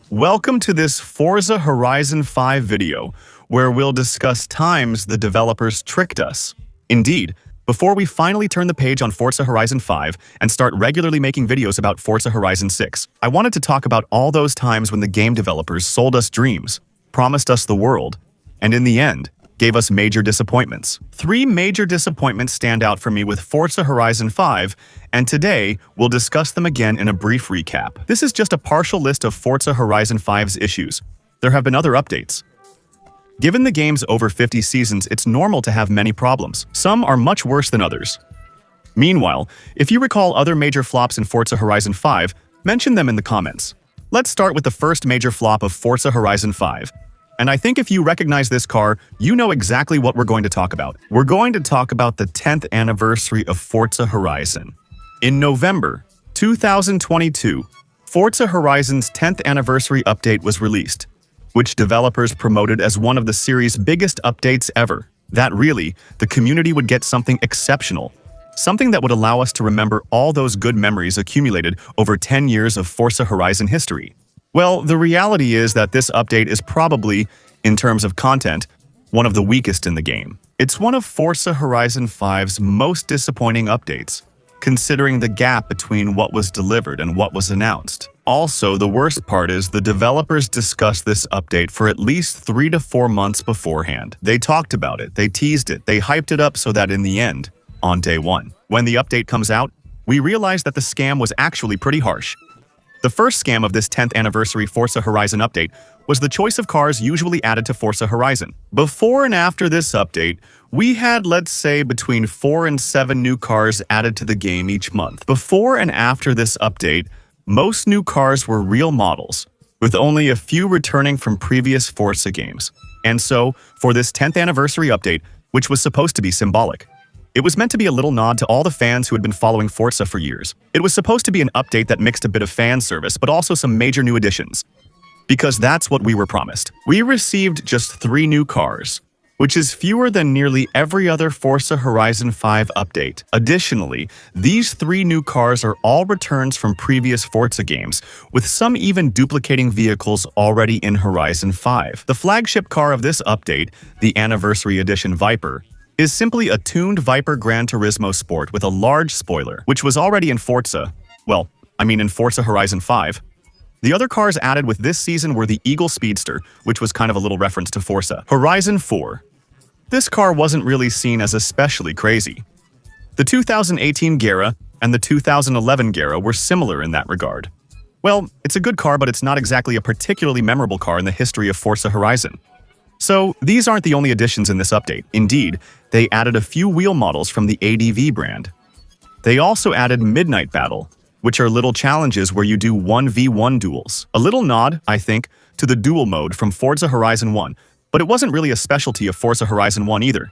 Welcome to this Forza Horizon 5 video, where we'll discuss times the developers tricked us. Indeed, before we finally turn the page on Forza Horizon 5 and start regularly making videos about Forza Horizon 6, I wanted to talk about all those times when the game developers sold us dreams, promised us the world, and in the end, gave us major disappointments. 3 major disappointments stand out for me with Forza Horizon 5, and today we'll discuss them again in a brief recap. This is just a partial list of Forza Horizon 5's issues. There have been other updates. Given the game's over 50 seasons, it's normal to have many problems. Some are much worse than others. Meanwhile, if you recall other major flops in Forza Horizon 5, mention them in the comments. Let's start with the first major flop of Forza Horizon 5. And I think if you recognize this car, you know exactly what we're going to talk about. We're going to talk about the 10th anniversary of Forza Horizon. In November 2022, Forza Horizon's 10th anniversary update was released, which developers promoted as one of the series' biggest updates ever. That really, the community would get something exceptional, something that would allow us to remember all those good memories accumulated over 10 years of Forza Horizon history. Well, the reality is that this update is probably, in terms of content, one of the weakest in the game. It's one of Forza Horizon 5's most disappointing updates, considering the gap between what was delivered and what was announced. Also, the worst part is the developers discussed this update for at least 3 to 4 months beforehand. They talked about it, they teased it, they hyped it up so that in the end, on day 1, when the update comes out, we realize that the scam was actually pretty harsh. The first scam of this 10th anniversary Forza Horizon update was the choice of cars usually added to Forza Horizon. Before and after this update, we had, let's say, between 4 and 7 new cars added to the game each month. Before and after this update, most new cars were real models, with only a few returning from previous Forza games. And so, for this 10th anniversary update, which was supposed to be symbolic, it was meant to be a little nod to all the fans who had been following Forza for years. It was supposed to be an update that mixed a bit of fan service, but also some major new additions. Because that's what we were promised. We received just 3 new cars, which is fewer than nearly every other Forza Horizon 5 update. Additionally, these 3 new cars are all returns from previous Forza games, with some even duplicating vehicles already in Horizon 5. The flagship car of this update, the Anniversary Edition Viper, is simply a tuned Viper Gran Turismo Sport with a large spoiler, which was already in Forza. Well, I mean in Forza Horizon 5. The other cars added with this season were the Eagle Speedster, which was kind of a little reference to Forza. Horizon 4. This car wasn't really seen as especially crazy. The 2018 Gera and the 2011 Gera were similar in that regard. Well, it's a good car, but it's not exactly a particularly memorable car in the history of Forza Horizon. So, these aren't the only additions in this update. Indeed, they added a few wheel models from the ADV brand. They also added Midnight Battle, which are little challenges where you do 1v1 duels. A little nod, I think, to the duel mode from Forza Horizon 1, but it wasn't really a specialty of Forza Horizon 1 either,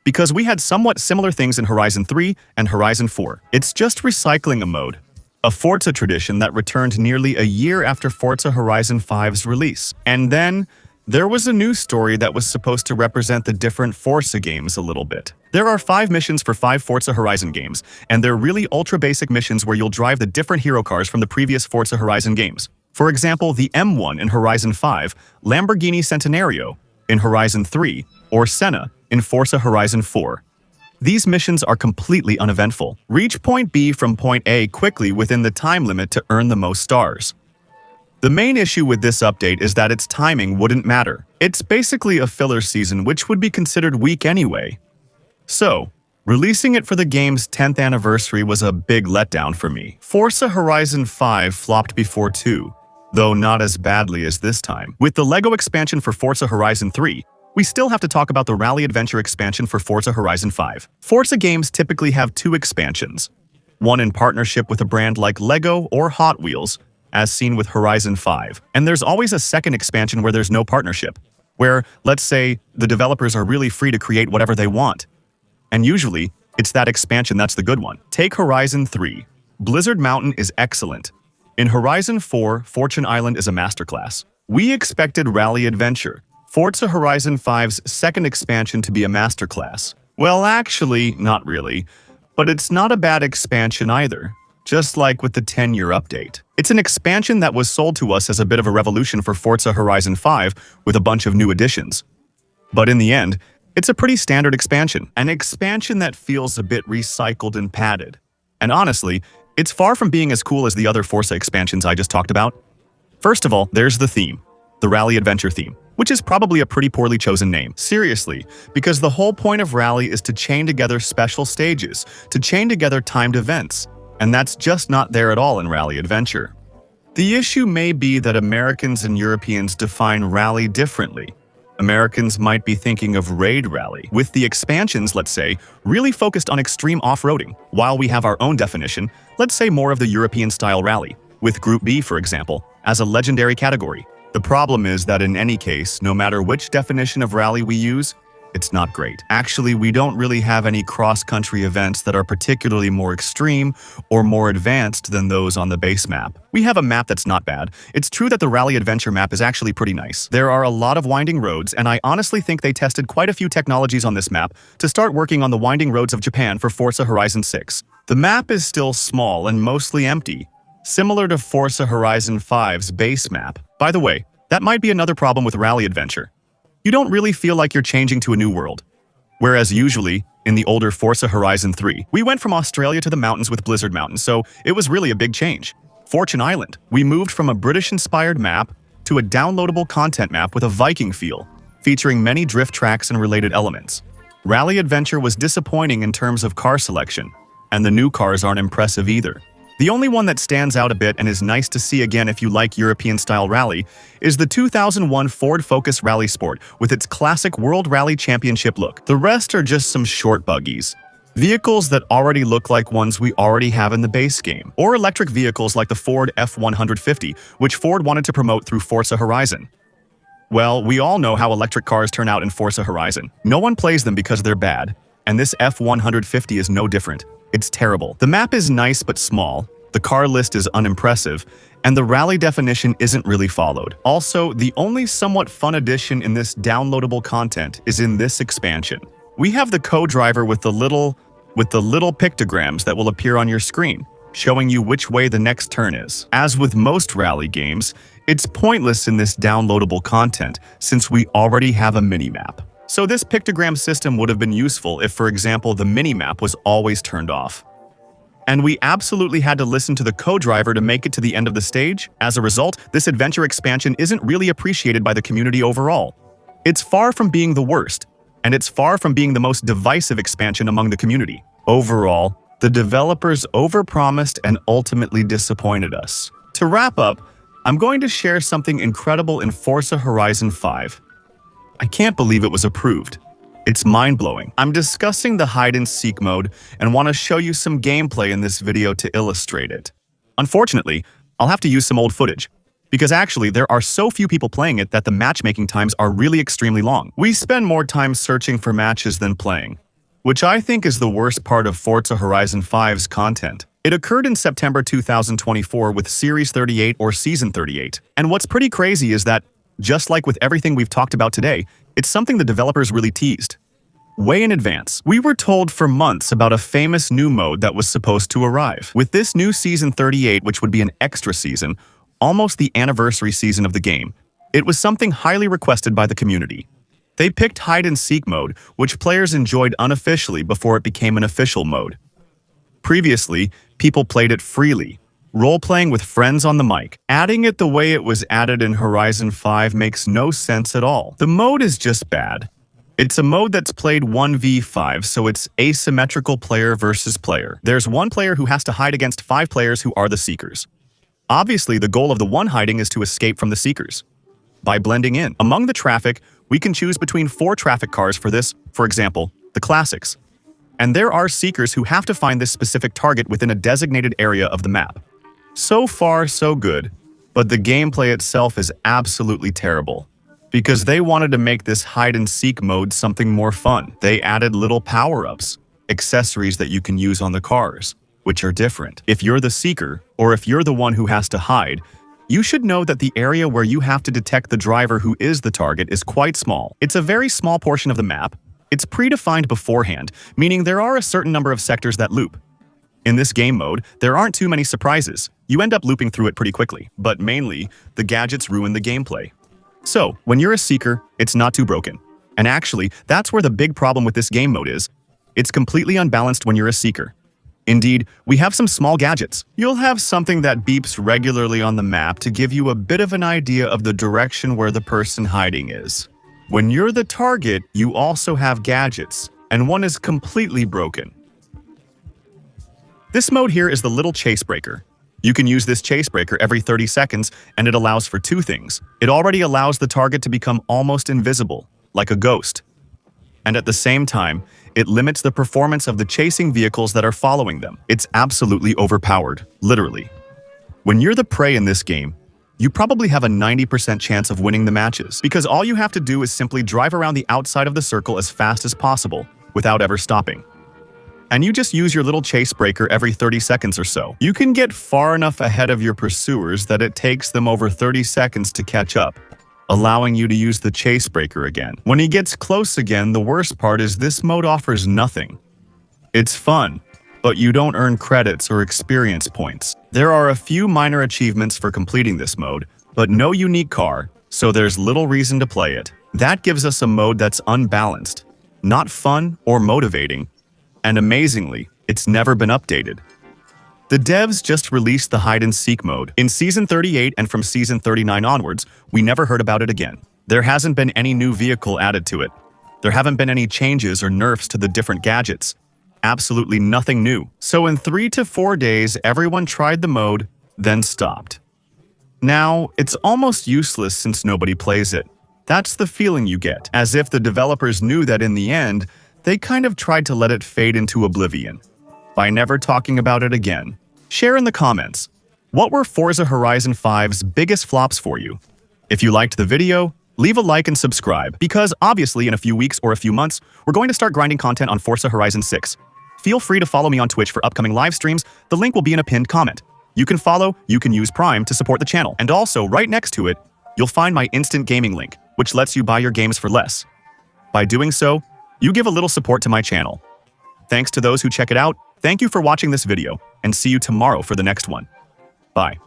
because we had somewhat similar things in Horizon 3 and Horizon 4. It's just recycling a mode, a Forza tradition that returned nearly a year after Forza Horizon 5's release. And then, there was a news story that was supposed to represent the different Forza games a little bit. There are 5 missions for 5 Forza Horizon games, and they're really ultra-basic missions where you'll drive the different hero cars from the previous Forza Horizon games. For example, the M1 in Horizon 5, Lamborghini Centenario in Horizon 3, or Senna in Forza Horizon 4. These missions are completely uneventful. Reach point B from point A quickly within the time limit to earn the most stars. The main issue with this update is that its timing wouldn't matter. It's basically a filler season, which would be considered weak anyway. So, releasing it for the game's 10th anniversary was a big letdown for me. Forza Horizon 5 flopped before too, though not as badly as this time. With the LEGO expansion for Forza Horizon 3, we still have to talk about the Rally Adventure expansion for Forza Horizon 5. Forza games typically have 2 expansions, one in partnership with a brand like LEGO or Hot Wheels, as seen with Horizon 5. And there's always a second expansion where there's no partnership, where, let's say, the developers are really free to create whatever they want. And usually, it's that expansion that's the good one. Take Horizon 3. Blizzard Mountain is excellent. In Horizon 4, Fortune Island is a masterclass. We expected Rally Adventure, Forza Horizon 5's second expansion, to be a masterclass. Well, actually, not really, but it's not a bad expansion either. just like with the 10-year update. It's an expansion that was sold to us as a bit of a revolution for Forza Horizon 5 with a bunch of new additions. But in the end, it's a pretty standard expansion, an expansion that feels a bit recycled and padded. And honestly, it's far from being as cool as the other Forza expansions I just talked about. First of all, there's the theme, the Rally Adventure theme, which is probably a pretty poorly chosen name. Seriously, because the whole point of Rally is to chain together special stages, to chain together timed events, and that's just not there at all in Rally Adventure. The issue may be that Americans and Europeans define Rally differently. Americans might be thinking of Raid Rally, with the expansions, let's say, really focused on extreme off-roading, while we have our own definition, let's say more of the European-style rally, with Group B, for example, as a legendary category. The problem is that in any case, no matter which definition of rally we use, it's not great. Actually, we don't really have any cross-country events that are particularly more extreme or more advanced than those on the base map. We have a map that's not bad. It's true that the Rally Adventure map is actually pretty nice. There are a lot of winding roads, and I honestly think they tested quite a few technologies on this map to start working on the winding roads of Japan for Forza Horizon 6. The map is still small and mostly empty, similar to Forza Horizon 5's base map. By the way, that might be another problem with Rally Adventure. You don't really feel like you're changing to a new world. Whereas usually, in the older Forza Horizon 3, we went from Australia to the mountains with Blizzard Mountain, so it was really a big change. Fortune Island. We moved from a British-inspired map to a downloadable content map with a Viking feel, featuring many drift tracks and related elements. Rally Adventure was disappointing in terms of car selection, and the new cars aren't impressive either. The only one that stands out a bit and is nice to see again if you like European-style rally is the 2001 Ford Focus Rally Sport with its classic World Rally Championship look. The rest are just some short buggies. Vehicles that already look like ones we already have in the base game. Or electric vehicles like the Ford F-150, which Ford wanted to promote through Forza Horizon. Well, we all know how electric cars turn out in Forza Horizon. No one plays them because they're bad, and this F-150 is no different. It's terrible. The map is nice but small, the car list is unimpressive, and the rally definition isn't really followed. Also, the only somewhat fun addition in this downloadable content is in this expansion. We have the co-driver with the little pictograms that will appear on your screen, showing you which way the next turn is. As with most rally games, it's pointless in this downloadable content since we already have a minimap. So this pictogram system would have been useful if, for example, the minimap was always turned off. And we absolutely had to listen to the co-driver to make it to the end of the stage. As a result, this adventure expansion isn't really appreciated by the community overall. It's far from being the worst, and it's far from being the most divisive expansion among the community. Overall, the developers overpromised and ultimately disappointed us. To wrap up, I'm going to share something incredible in Forza Horizon 5. I can't believe it was approved. It's mind-blowing. I'm discussing the hide-and-seek mode and want to show you some gameplay in this video to illustrate it. Unfortunately, I'll have to use some old footage, because actually there are so few people playing it that the matchmaking times are really extremely long. We spend more time searching for matches than playing, which I think is the worst part of Forza Horizon 5's content. It occurred in September 2024 with Series 38 or Season 38. And what's pretty crazy is that, just like with everything we've talked about today, it's something the developers really teased. Way in advance. We were told for months about a famous new mode that was supposed to arrive. With this new Season 38, which would be an extra season, almost the anniversary season of the game, it was something highly requested by the community. They picked hide-and-seek mode, which players enjoyed unofficially before it became an official mode. Previously, people played it freely, role-playing with friends on the mic. Adding it the way it was added in Horizon 5 makes no sense at all. The mode is just bad. It's a mode that's played 1v5, so it's asymmetrical player versus player. There's one player who has to hide against 5 players who are the Seekers. Obviously, the goal of the one hiding is to escape from the Seekers. By blending in. Among the traffic, we can choose between 4 traffic cars for this, for example, the Classics. And there are Seekers who have to find this specific target within a designated area of the map. So far, so good, but the gameplay itself is absolutely terrible. Because they wanted to make this hide-and-seek mode something more fun. They added little power-ups, accessories that you can use on the cars, which are different. If you're the Seeker, or if you're the one who has to hide, you should know that the area where you have to detect the driver who is the target is quite small. It's a very small portion of the map. It's predefined beforehand, meaning there are a certain number of sectors that loop. In this game mode, there aren't too many surprises. You end up looping through it pretty quickly, but mainly, the gadgets ruin the gameplay. So, when you're a seeker, it's not too broken. And actually, that's where the big problem with this game mode is. It's completely unbalanced when you're a seeker. Indeed, we have some small gadgets. You'll have something that beeps regularly on the map to give you a bit of an idea of the direction where the person hiding is. When you're the target, you also have gadgets, and one is completely broken. This mode here is the little chase breaker. You can use this chase breaker every 30 seconds, and it allows for two things. It already allows the target to become almost invisible, like a ghost. And at the same time, it limits the performance of the chasing vehicles that are following them. It's absolutely overpowered, literally. When you're the prey in this game, you probably have a 90% chance of winning the matches, because all you have to do is simply drive around the outside of the circle as fast as possible, without ever stopping. And you just use your little chase breaker every 30 seconds or so. You can get far enough ahead of your pursuers that it takes them over 30 seconds to catch up, allowing you to use the chase breaker again. When he gets close again, the worst part is this mode offers nothing. It's fun, but you don't earn credits or experience points. There are a few minor achievements for completing this mode, but no unique car, so there's little reason to play it. That gives us a mode that's unbalanced, not fun or motivating, and amazingly, it's never been updated. The devs just released the hide-and-seek mode in Season 38, and from Season 39 onwards, we never heard about it again. There hasn't been any new vehicle added to it. There haven't been any changes or nerfs to the different gadgets. Absolutely nothing new. So in 3 to 4 days, everyone tried the mode, then stopped. Now, it's almost useless since nobody plays it. That's the feeling you get, as if the developers knew that in the end, they kind of tried to let it fade into oblivion by never talking about it again. Share in the comments, what were Forza Horizon 5's biggest flops for you? If you liked the video, leave a like and subscribe, because obviously in a few weeks or a few months, we're going to start grinding content on Forza Horizon 6. Feel free to follow me on Twitch for upcoming live streams. The link will be in a pinned comment. You can follow, you can use Prime to support the channel, and also right next to it, you'll find my instant gaming link, which lets you buy your games for less. By doing so, you give a little support to my channel. Thanks to those who check it out. Thank you for watching this video, and see you tomorrow for the next one. Bye.